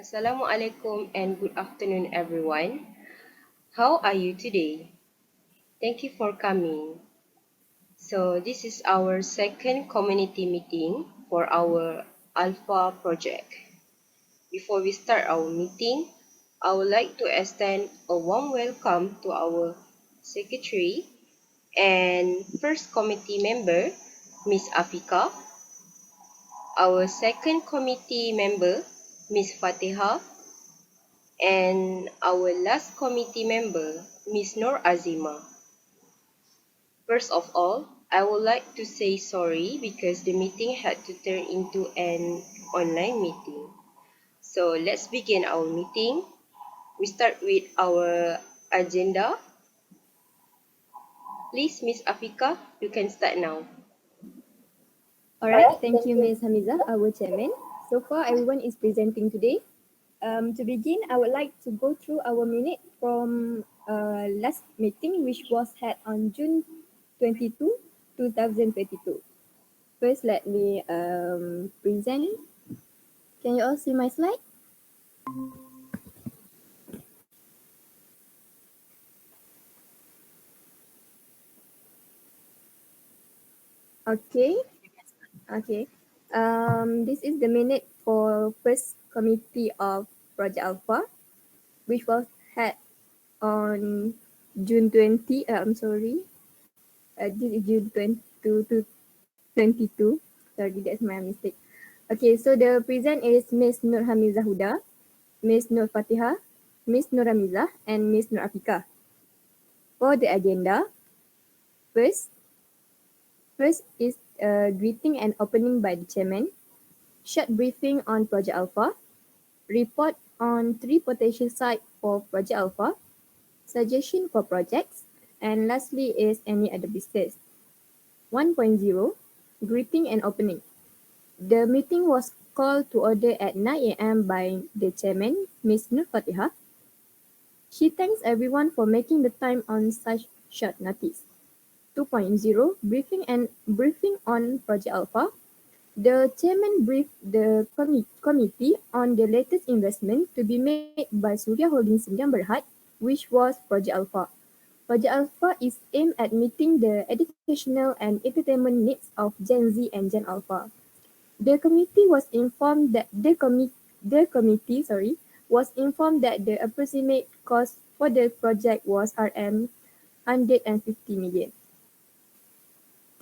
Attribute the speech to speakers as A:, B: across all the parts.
A: Assalamualaikum and good afternoon, everyone. How are you today? Thank you for coming. So, this is our second community meeting for our Alpha project. Before we start our meeting, I would like to extend a warm welcome to our secretary and first committee member, Miss AFIQAH, our second committee member, Miss FATIHAH, and our last committee member, Miss NURAZIMA. First of all, I would like to say sorry because the meeting had to turn into an online meeting. So let's begin our meeting. We start with our agenda. Please, Miss Afika, you can start now.
B: Alright, thank you, Ms. Hamizah, our chairman. So far, everyone is presenting today. To begin, I would like to go through our minute from last meeting, which was held on June 22, 2022. First, let me present. Can you all see my slide? Okay. This is the minute for first committee of Project Alpha, which was held on June 20. This is June 22. Sorry, that's my mistake. Okay, so the present is Miss Nur Hamizah Huda, Miss Nur Fatihah, Miss Nur Hamizah, and Miss Nur AFIQAH. For the agenda, first is greeting and opening by the chairman, short briefing on Project Alpha, report on 3 potential sites for Project Alpha, suggestion for projects, and lastly is any other business. 1.0, greeting and opening. The meeting was called to order at 9 a.m. by the chairman, Ms. Nur Fatihah. She thanks everyone for making the time on such short notice. 2.0, briefing on Project Alpha. The chairman briefed the committee on the latest investment to be made by Surya Holding Sdn Berhad, which was Project Alpha. Project Alpha is aimed at meeting the educational and entertainment needs of Gen Z and Gen Alpha. The committee was informed that the approximate cost for the project was RM 150 million.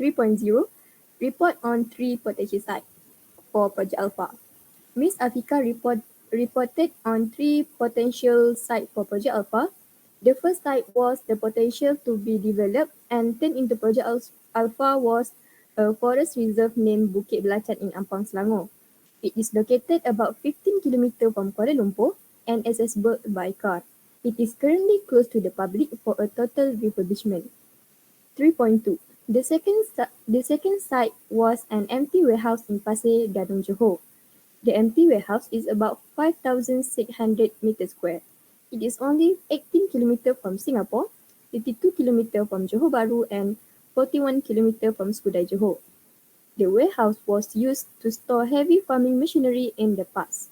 B: 3.0, report on 3 potential sites for Project Alpha. Ms. Afika reported on 3 potential sites for Project Alpha. The first site was the potential to be developed and turned into Project Alpha was a forest reserve named Bukit Belacan in Ampang, Selangor. It is located about 15 km from Kuala Lumpur and accessible by car. It is currently closed to the public for a total refurbishment. 3.2. The second site was an empty warehouse in Pasir Gadung, Johor. The empty warehouse is about 5,600 meters square. It is only 18 km from Singapore, 82 km from Johor Bahru and 41 km from Skudai, Johor. The warehouse was used to store heavy farming machinery in the past.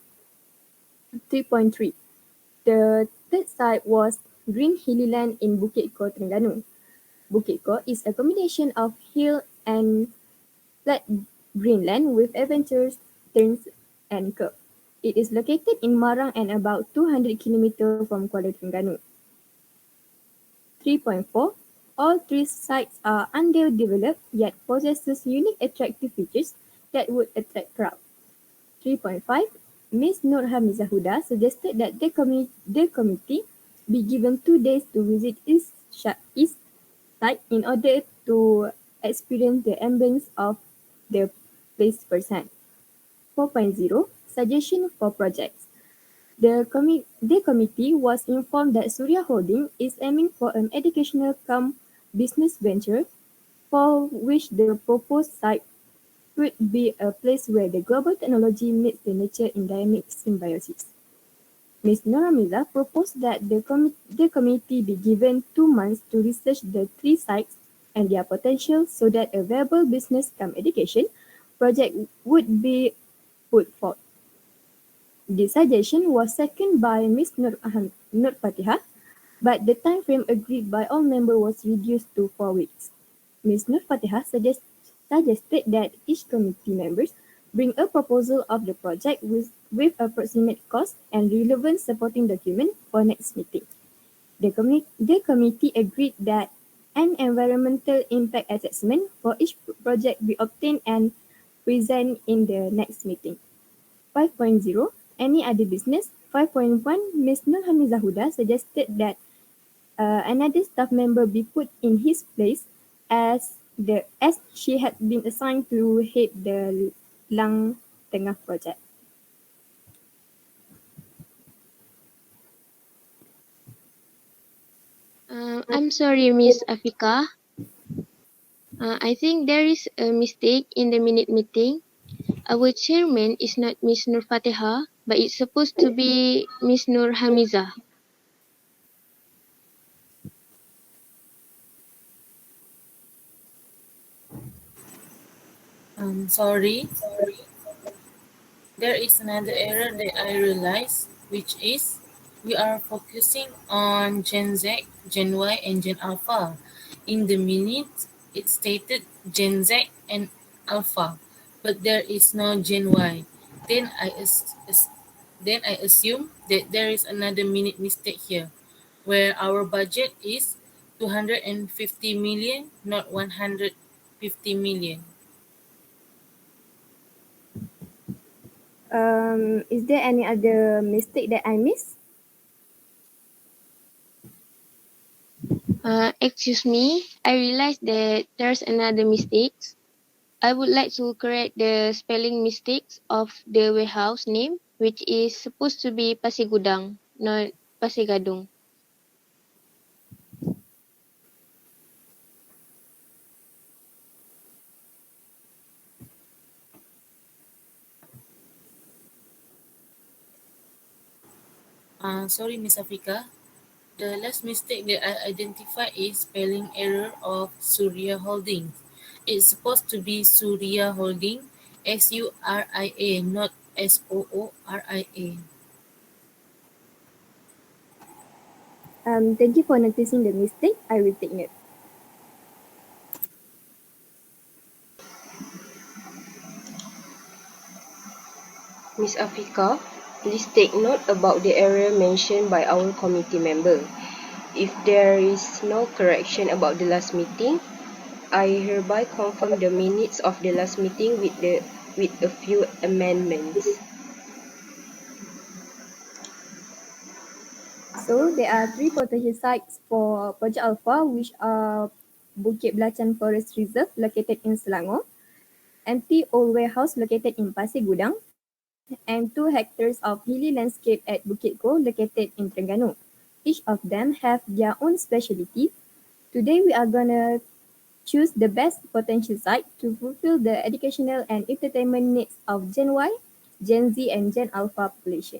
B: 3.3. The third site was Green Hilly Land in Bukit Ko, Terengganu. Bukit Ko is a combination of hill and flat green land with adventures, turns, and curve. It is located in Marang and about 200 km from Kuala Terengganu. 3.4. All 3 sites are underdeveloped yet possesses unique attractive features that would attract crowd. 3.5. Ms. Nur Hamizah Huda suggested that the committee be given 2 days to visit each site in order to experience the ambience of the place firsthand. 4.0, suggestion for projects. The committee was informed that Surya Holding is aiming for an educational cum business venture for which the proposed site would be a place where the global technology meets the nature in dynamic symbiosis. Ms. Nuramizah proposed that the committee be given 2 months to research the 3 sites and their potential so that a viable business cum education project would be put forth. This suggestion was seconded by Ms. Nur Fatihah, but the time frame agreed by all members was reduced to 4 weeks. Ms. Nur Fatihah suggested that each committee members bring a proposal of the project with approximate cost and relevant supporting document for next meeting. The committee agreed that an environmental impact assessment for each project be obtained and present in the next meeting. 5.0 Any other business. 5.1 Ms. Nur Hamizah Huda suggested that another staff member be put in his place as she had been assigned to head the Lang Tengah project.
C: I'm sorry, Miss AFIQAH. I think there is a mistake in the minute meeting. Our chairman is not Miss Nur Fatihah, but it's supposed to be Miss Nur Hamizah.
D: Sorry, there is another error that I realized, which is we are focusing on Gen Z, Gen Y, and Gen Alpha. In the minute, it stated Gen Z and Alpha, but there is no Gen Y. Then I assume that there is another minute mistake here, where our budget is 250 million, not 150 million.
B: Is there any other mistake that I missed?
C: Excuse me, I realized that there's another mistake. I would like to correct the spelling mistakes of the warehouse name, which is supposed to be Pasigudang, not Pasigadong.
D: Sorry, Miss Afika. The last mistake that I identified is spelling error of Surya Holding. It's supposed to be Surya Holding, Suria, not Sooria.
B: Thank you for noticing the mistake. I will take note.
A: Ms. Afika, please take note about the error mentioned by our committee member. If there is no correction about the last meeting, I hereby confirm the minutes of the last meeting with a few amendments.
B: So there are 3 potential sites for Project Alpha, which are Bukit Belacan Forest Reserve located in Selangor, empty old warehouse located in Pasir Gudang, and 2 hectares of hilly landscape at Bukit Go located in Terengganu. Each of them have their own specialty. Today we are gonna choose the best potential site to fulfill the educational and entertainment needs of Gen Y, Gen Z, and Gen Alpha population.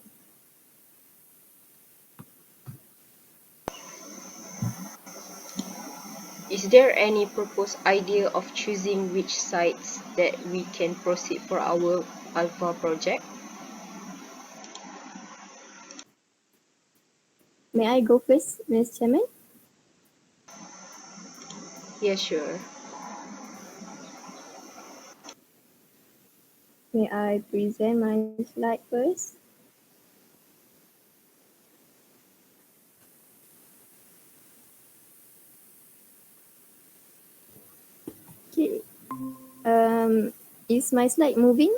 A: Is there any proposed idea of choosing which sites that we can proceed for our Alpha project?
B: May I go first, Ms. Chairman?
A: Yeah, sure.
B: May I present my slide first? Okay. Is my slide moving?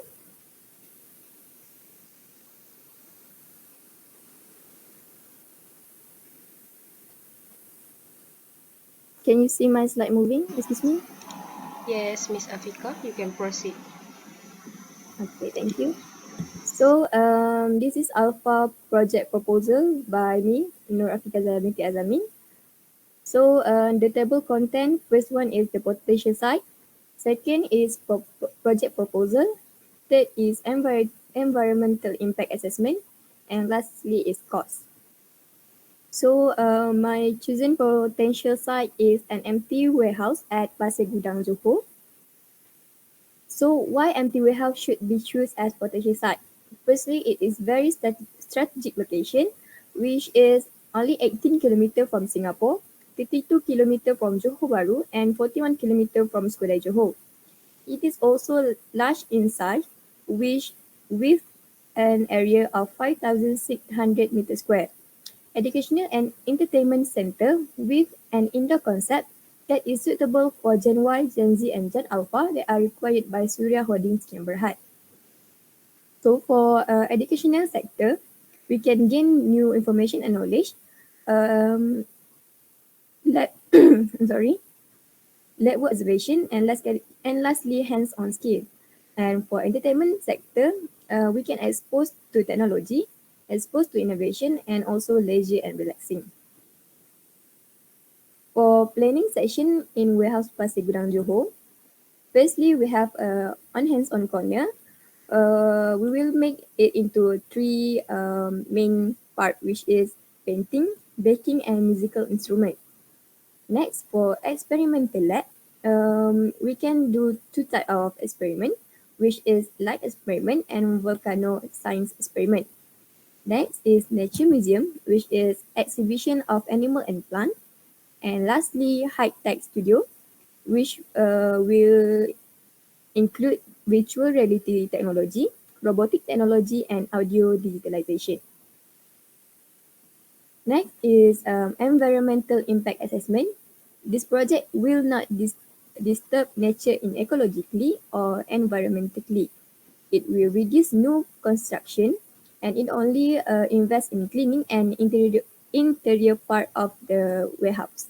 B: Can you see my slide moving? Excuse me?
A: Yes, Miss Afika, you can proceed.
B: Okay, thank you. So this is Alpha project proposal by me, Nur binti Azamin. So the table content, first one is the potential site, second is project proposal, third is environmental impact assessment, and lastly is cost. So my chosen potential site is an empty warehouse at Pasir Gudang, Johor. So why empty warehouse should be chosen as potential site? Firstly, it is very strategic location, which is only 18 kilometer from Singapore, 32 kilometer from Johor Bahru, and 41 kilometer from Skudai Johor. It is also large in size, which with an area of 5,600 meters square. Educational and entertainment center with an indoor concept that is suitable for Gen Y, Gen Z, and Gen Alpha that are required by Suria Holdings Sdn Bhd. So for educational sector, we can gain new information and knowledge. Um, let, sorry, lab work observation, and lastly, hands-on skill. And for entertainment sector, we can expose to technology, expose to innovation, and also leisure and relaxing. For planning session in Warehouse Pasir Gudang Johor, firstly, we have on hands-on corner. We will make it into three main part, which is painting, baking, and musical instrument. Next, for experimental lab, we can do two type of experiment, which is light experiment and volcano science experiment. Next is nature museum, which is exhibition of animal and plant. And lastly, high-tech studio, which will include virtual reality technology, robotic technology, and audio digitalization. Next is environmental impact assessment. This project will not disturb nature in ecologically or environmentally. It will reduce new construction, and it only invest in cleaning and interior part of the warehouse.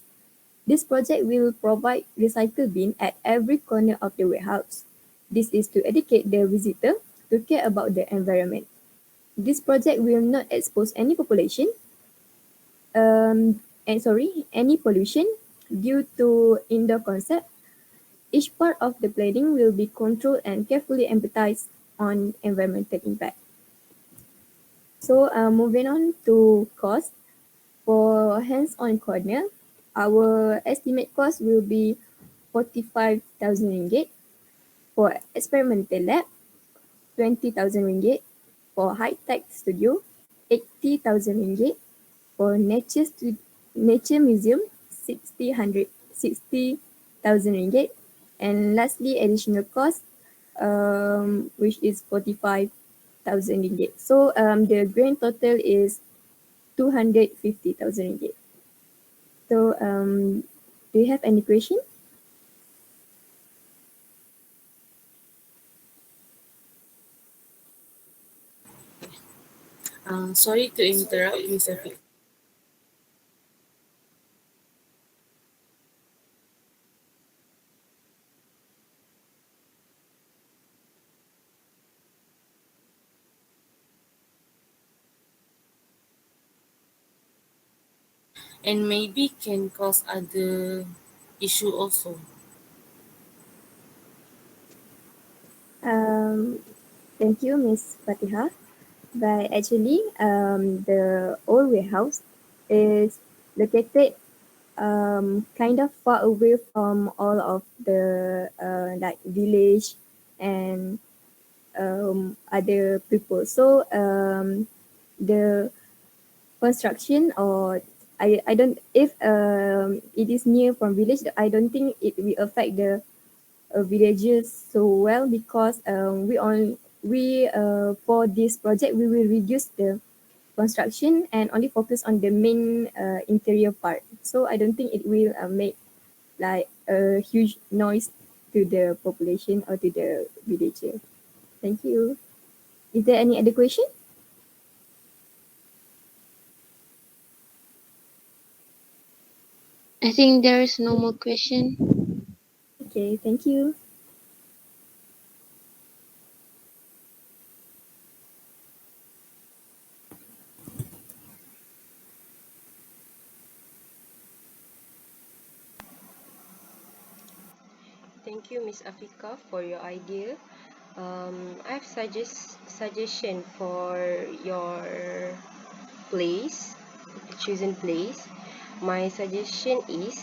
B: This project will provide recycle bin at every corner of the warehouse. This is to educate the visitor to care about the environment. This project will not expose any population any pollution due to indoor concept. Each part of the planning will be controlled and carefully empathized on environmental impact. So moving on to cost. For hands-on corner, our estimate cost will be 45,000 ringgit. For experimental lab, 20,000 ringgit. For high-tech studio, 80,000 ringgit. For nature museum, 60,000 ringgit. And lastly, additional cost, which is 45,000 ringgit. So the grand total is 250,000 ringgit. So do you have any question?
D: Sorry to interrupt, Ms. Afiq. And maybe can cause other issue also.
B: Thank you, Miss Fatihah. But actually, the old warehouse is located kind of far away from all of the like village and other people. So the construction or I don't if it is near from village, I don't think it will affect the villagers so well because we for this project we will reduce the construction and only focus on the main interior part. So I don't think it will make like a huge noise to the population or to the villager. Thank you. Is there any other question?
C: I think there is no more question.
B: Okay, thank you.
A: Thank you, Miss Afika, for your idea. I have suggestion for your place, chosen place. My suggestion is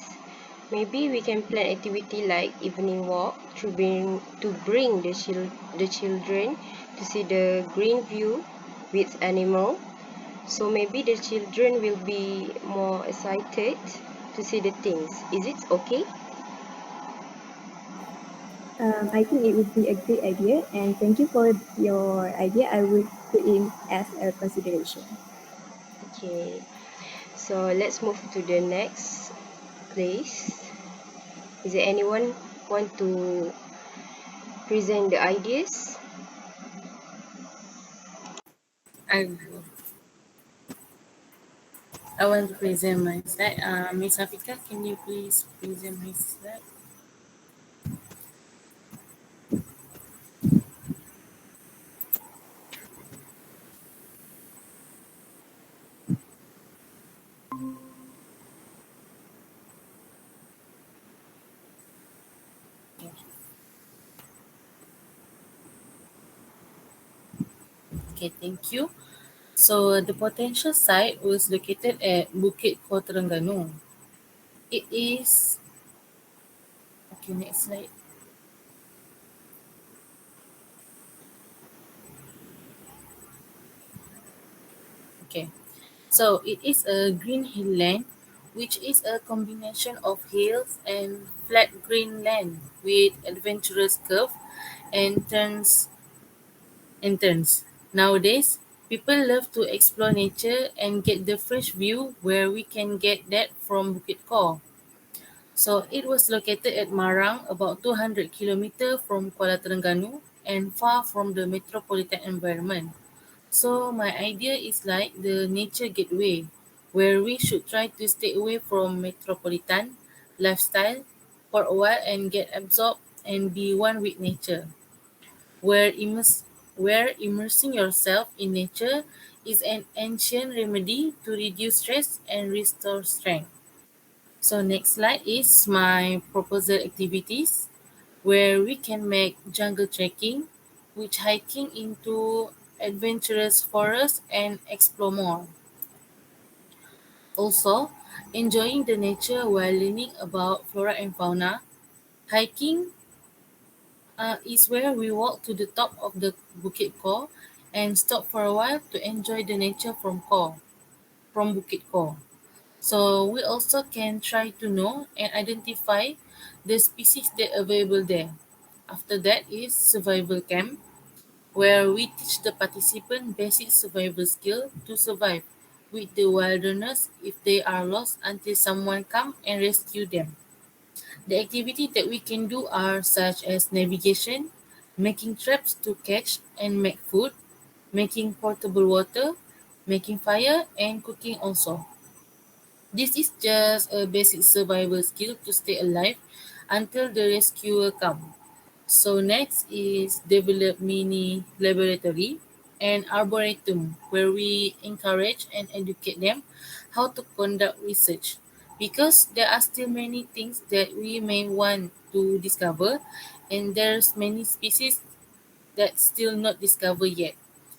A: maybe we can plan activity like evening walk to bring the children to see the green view with animal. So maybe the children will be more excited to see the things. Is it okay?
B: I think it would be a great idea, and thank you for your idea. I will put in as a consideration.
A: Okay. So let's move to the next place. Is there anyone want to present the ideas?
D: I I want to present my slide. Miss Afika, can you please present my slide? Okay, thank you. So the potential site was located at Bukit Ko Terengganu. It is okay. Next slide. Okay. So it is a green hill land, which is a combination of hills and flat green land with adventurous curve and turns. Nowadays, people love to explore nature and get the fresh view where we can get that from Bukit Ko. So it was located at Marang, about 200 kilometers from Kuala Terengganu and far from the metropolitan environment. So my idea is like the nature gateway, where we should try to stay away from metropolitan lifestyle for a while and get absorbed and be one with nature. Where, where immersing yourself in nature is an ancient remedy to reduce stress and restore strength. So next slide is my proposal activities, where we can make jungle trekking, which hiking into adventurous forests and explore more. Also, enjoying the nature while learning about flora and fauna. Hiking is where we walk to the top of the Bukit Ko and stop for a while to enjoy the nature from Bukit Ko. So we also can try to know and identify the species that are available there. After that is survival camp, where we teach the participant basic survival skill to survive with the wilderness if they are lost until someone come and rescue them. The activities that we can do are such as navigation, making traps to catch and make food, making portable water, making fire, and cooking also. This is just a basic survival skill to stay alive until the rescuer come. So next is develop mini laboratory and arboretum, where we encourage and educate them how to conduct research, because there are still many things that we may want to discover, and there's many species that's still not discovered yet.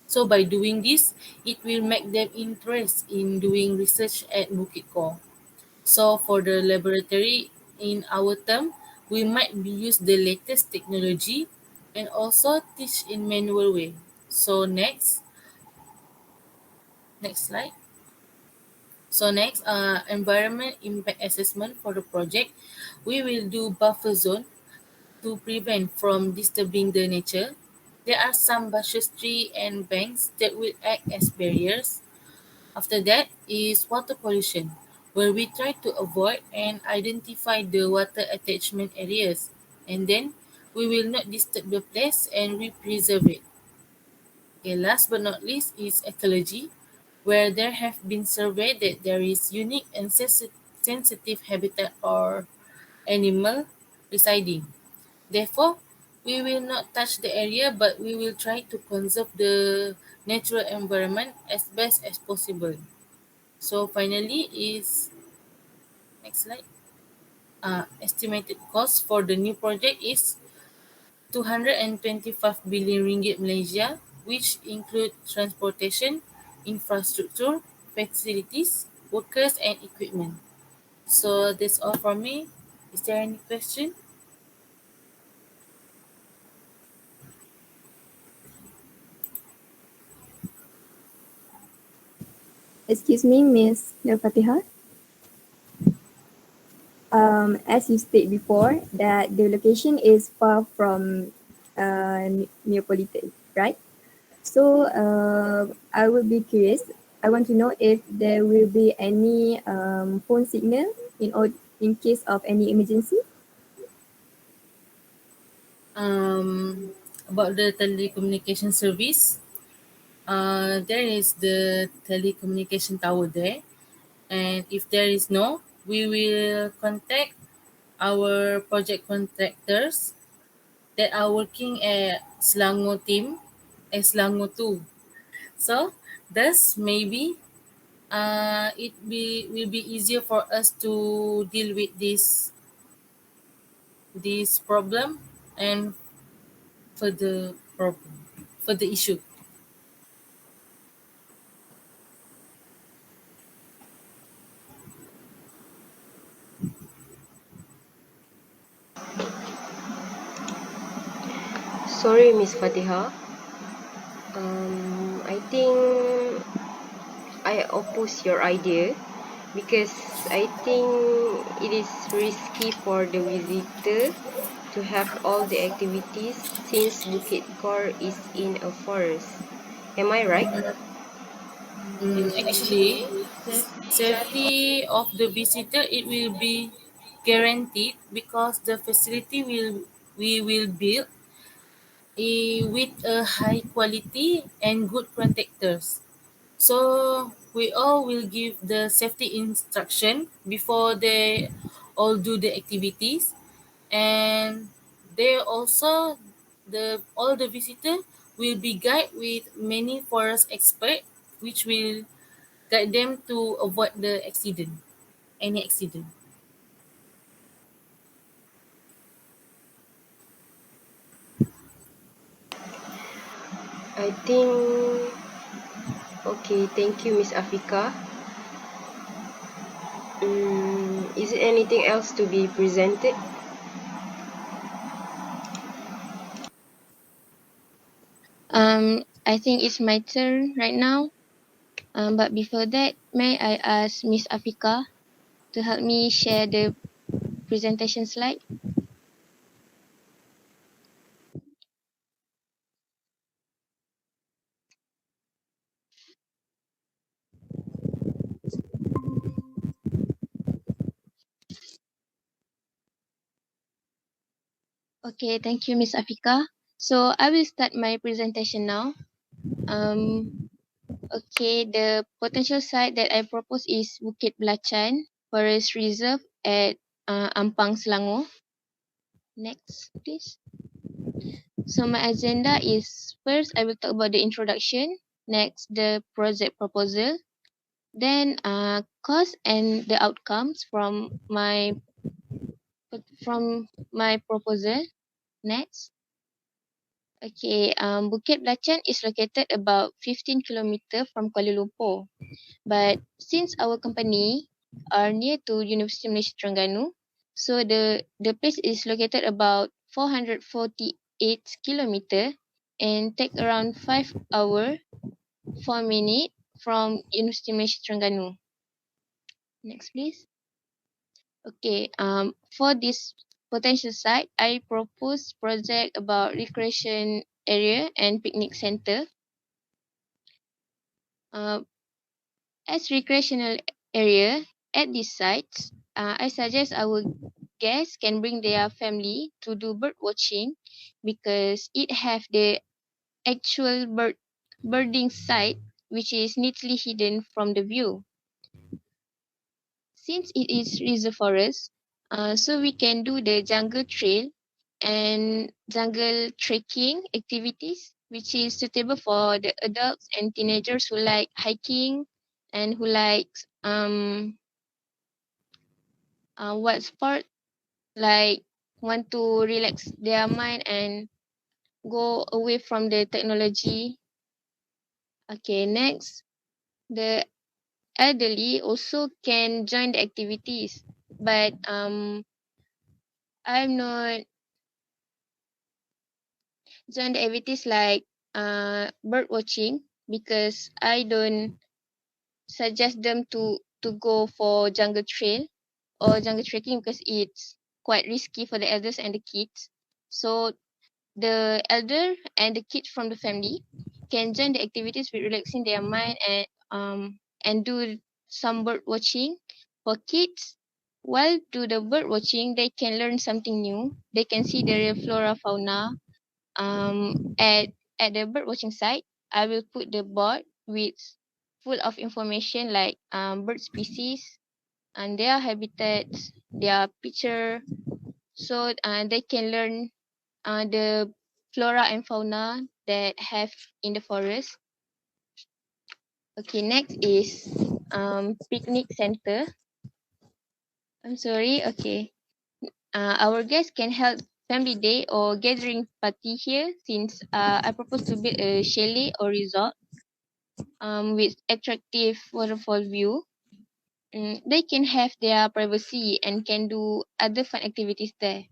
D: So by doing this, it will make them interest in doing research at Bukit Ko. So for the laboratory, in our term, we might be use the latest technology and also teach in manual way. So next slide. So next, environment impact assessment for the project. We will do buffer zone to prevent from disturbing the nature. There are some bushes, tree and banks that will act as barriers. After that is water pollution, where we try to avoid and identify the water attachment areas, and then we will not disturb the place and we preserve it. Okay, last but not least is ecology, where there have been surveyed that there is unique and sensitive habitat or animal residing. Therefore, we will not touch the area, but we will try to conserve the natural environment as best as possible. So finally is next slide. Estimated cost for the new project is 225 billion ringgit Malaysia, which include transportation, infrastructure, facilities, workers and equipment. So that's all from me. Is there any question?
B: Excuse me, Miss Nur Fatihah. As you stated before, that the location is far from Neapolitan, right? So I will be curious. I want to know if there will be any phone signal in case of any emergency.
D: About the telecommunication service, there is the telecommunication tower there, and if there is no, we will contact our project contractors that are working at Selangor team at Selangor 2. So thus maybe will be easier for us to deal with this problem and for the issue.
A: Sorry, Miss Fatihah. I think I oppose your idea because I think it is risky for the visitor to have all the activities since Bukit Kor is in a forest. Am I right?
D: Actually, safety of the visitor it will be guaranteed because the facility we will build with a high quality and good contractors. So we all will give the safety instruction before they all do the activities, and they also the all the visitor will be guided with many forest expert which will guide them to avoid the accident, any accident.
A: I think okay, thank you, Miss Afika. Is there anything else to be presented?
C: I think it's my turn right now. But before that, may I ask Miss Afika to help me share the presentation slide? Okay, thank you, Miss Afika. So I will start my presentation now. Okay, the potential site that I propose is Bukit Belacan Forest Reserve at Ampang, Selangor. Next, please. So my agenda is first I will talk about the introduction, next the project proposal, then cost and the outcomes from my proposal. Next, okay, Bukit Belacan is located about 15 kilometer from Kuala Lumpur. But since our company are near to University of Malaysia Terengganu, so the place is located about 448 kilometer and take around 5 hour 4 minute from University of Malaysia Terengganu. Next, please. Okay. For this potential site, I propose project about recreation area and picnic center. As recreational area at these sites, I suggest our guests can bring their family to do bird watching because it have the actual birding site which is neatly hidden from the view. Since it is reserve forest, so we can do the jungle trail and jungle trekking activities, which is suitable for the adults and teenagers who like hiking and who likes what sport like want to relax their mind and go away from the technology. Okay, next, the elderly also can join the activities, but I'm not join the activities like bird watching because I don't suggest them to go for jungle trail or jungle trekking because it's quite risky for the elders and the kids. So the elder and the kids from the family can join the activities with relaxing their mind and do some bird watching. For kids, while do the bird watching, they can learn something new. They can see the flora fauna. At the bird watching site, I will put the board with full of information like bird species and their habitats, their picture, so they can learn the flora and fauna that have in the forest. Okay, next is picnic center. I'm sorry. Okay, our guests can hold family day or gathering party here since I propose to build a chalet or resort with attractive waterfall view. They can have their privacy and can do other fun activities there.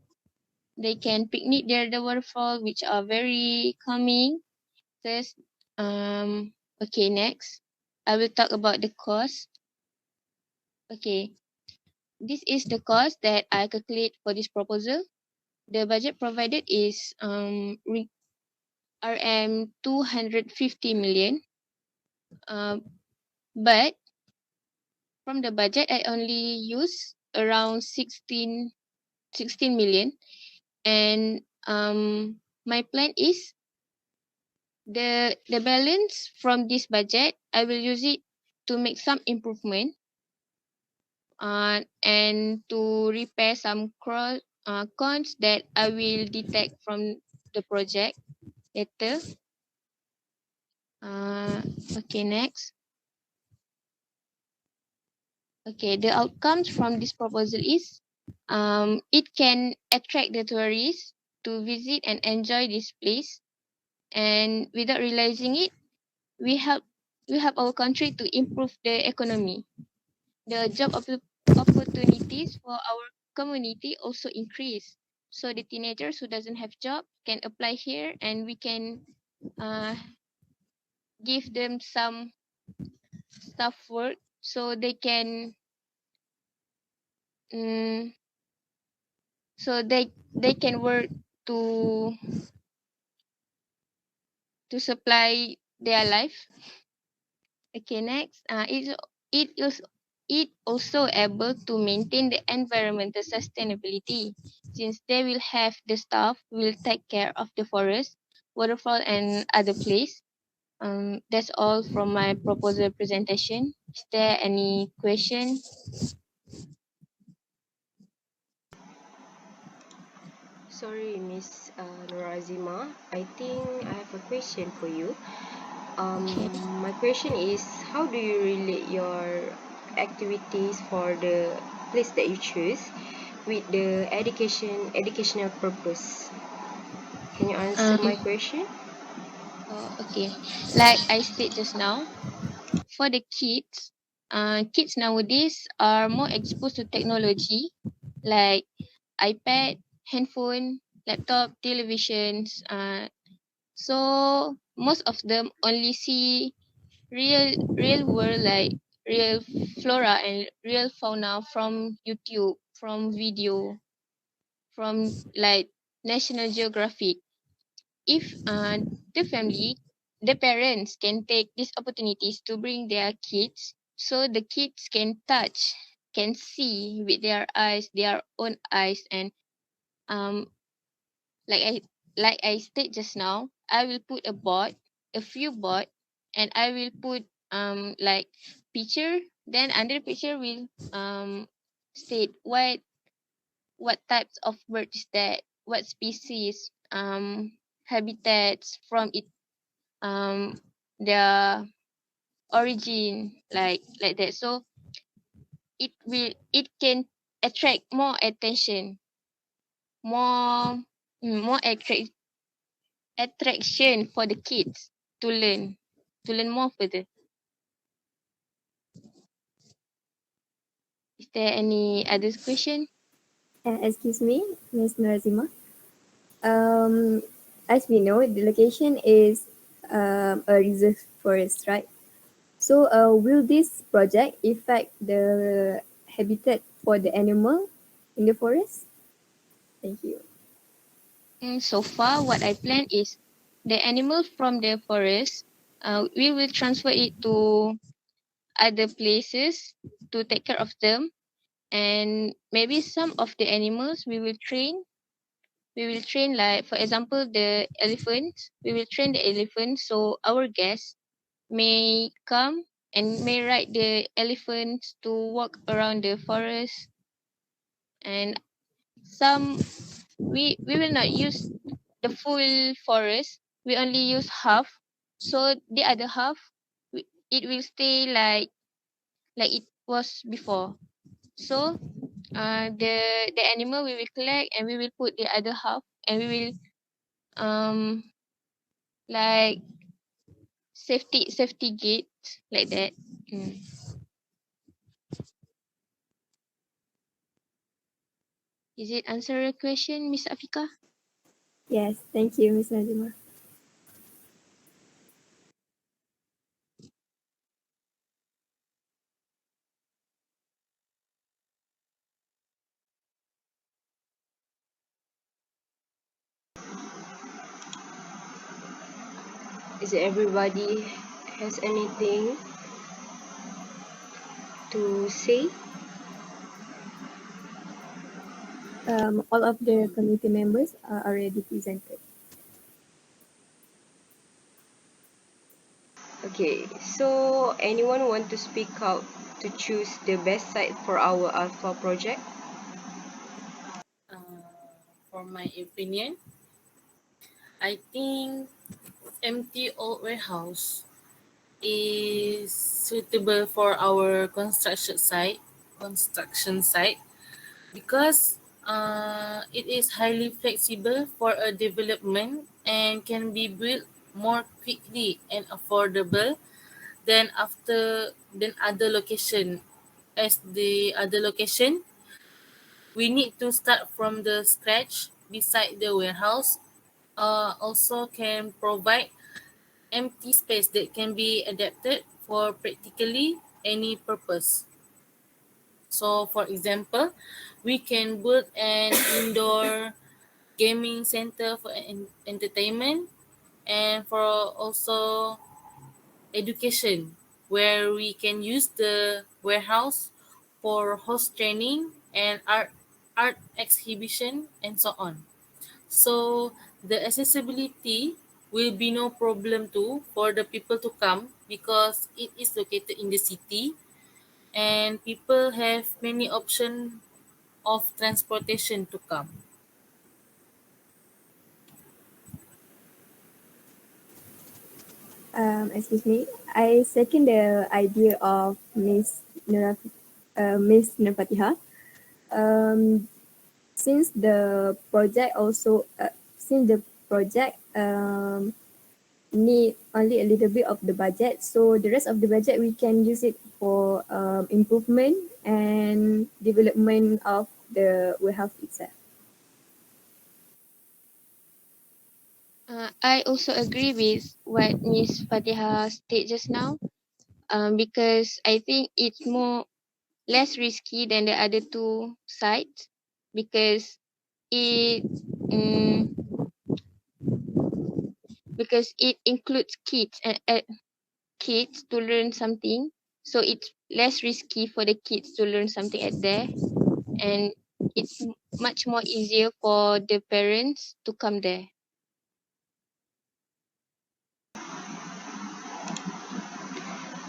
C: They can picnic near the waterfall, which are very calming. There's, okay, next, I will talk about the cost. Okay, this is the cost that I calculate for this proposal. The budget provided is RM 250 million. But from the budget, I only use around 16 million. And my plan is the balance from this budget, I will use it to make some improvement and to repair some cons that I will detect from the project later. Okay, next. Okay, the outcomes from this proposal is it can attract the tourists to visit and enjoy this place, and without realizing it, we help our country to improve the economy. The job opportunities for our community also increase. So the teenagers who doesn't have job can apply here, and we can give them some staff work so they can um, they can work to supply their life. Okay, next. It is it also able to maintain the environmental sustainability since they will have the staff will take care of the forest, waterfall, and other place. That's all from my proposal presentation. Is there any question?
A: Sorry, Miss Nurazima. I think I have a question for you.
C: Okay.
A: My question is, how do you relate your activities for the place that you choose with the educational purpose? Can you answer my
C: Um.
A: question?
C: Okay. Like I said just now, for the kids, kids nowadays are more exposed to technology like iPad, handphone, laptop, televisions. So most of them only see real world like real flora and real fauna from YouTube, from video, from like National Geographic. If the family, the parents can take these opportunities to bring their kids, so the kids can touch, can see with their eyes, their own eyes, and um like I stated just now, I will put a few board, and I will put like picture. Then under picture will state what types of bird is that, what species, habitats from it, their origin, like that. So it can attract more attention, more more attraction for the kids to learn more further. Is there any other question?
B: Excuse me, Ms. Nurazima. Um, as we know, the location is a reserve forest, right? So will this project affect the habitat for the animal in the forest? Thank you.
C: So far, what I plan is the animal from the forest, we will transfer it to other places to take care of them. And maybe some of the animals we will train. We will train, like, for example, the elephants. We will train the elephants so our guests may come and may ride the elephants to walk around the forest. And some, we will not use the full forest. We only use half. So the other half, it will stay like it was before. So the animal we will collect and we will put the other half, and we will um like safety gates like that. Mm. Is it answer your question, Miss Afika?
B: Yes, thank you, Ms. Nazima.
A: Is everybody has anything to say?
B: All of the committee members are already presented.
A: Okay, so anyone want to speak out to choose the best site for our Alpha project?
D: For my opinion, I think empty old warehouse is suitable for our construction site because it is highly flexible for a development and can be built more quickly and affordable than other location. As the other location, we need to start from the scratch beside the warehouse. Also can provide empty space that can be adapted for practically any purpose. So, for example, we can build an indoor gaming center for entertainment and for also education, where we can use the warehouse for host training and art exhibition and so on. So the accessibility will be no problem too for the people to come because it is located in the city and people have many options of transportation to come.
B: Excuse me. I second the idea of Miss Nurfatihah. Um, since the project also since the project need only a little bit of the budget, so the rest of the budget we can use it for improvement and development of the warehouse itself.
C: I also agree with what Miss Fatihah stated just now. Because I think it's less risky than the other two sites because it um, because it includes kids to learn something, so it's less risky for the kids to learn something at there, and it's much more easier for the parents to come there.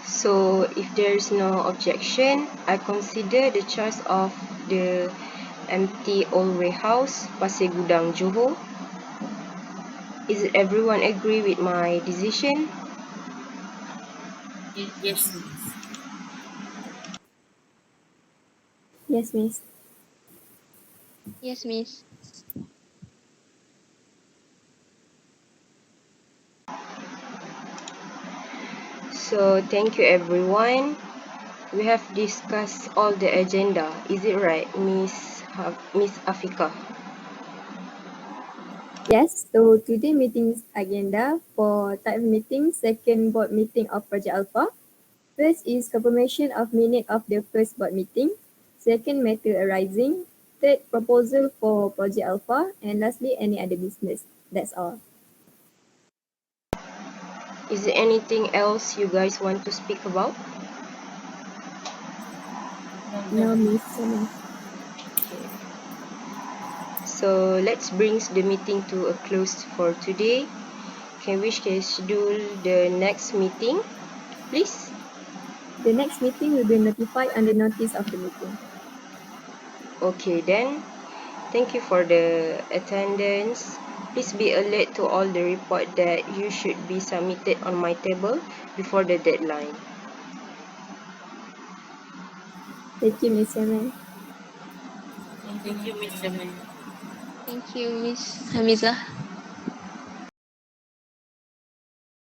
A: So if there is no objection, I consider the choice of the empty old warehouse, Pasir Gudang, Johor. Is everyone agree with my decision?
D: Yes, miss.
B: Yes, Miss.
C: Yes, Miss.
A: So thank you everyone. We have discussed all the agenda. Is it right, Miss Afika?
B: Yes, so today meeting's agenda for type meeting, second board meeting of Project Alpha. First is confirmation of minute of the first board meeting. Second, matter arising. Third, proposal for Project Alpha. And lastly, any other business. That's all.
A: Is there anything else you guys want to speak about?
B: No, Miss Chairman.
A: Okay. So let's bring the meeting to a close for today. Can we schedule the next meeting, please?
B: The next meeting will be notified on the notice of the meeting.
A: Okay then. Thank you for the attendance. Please be alert to all the report that you should be submitted on my table before the deadline.
B: Thank you, Miss Chairman.
D: Thank you, Miss Chairman.
C: Thank you, Miss Hamizah.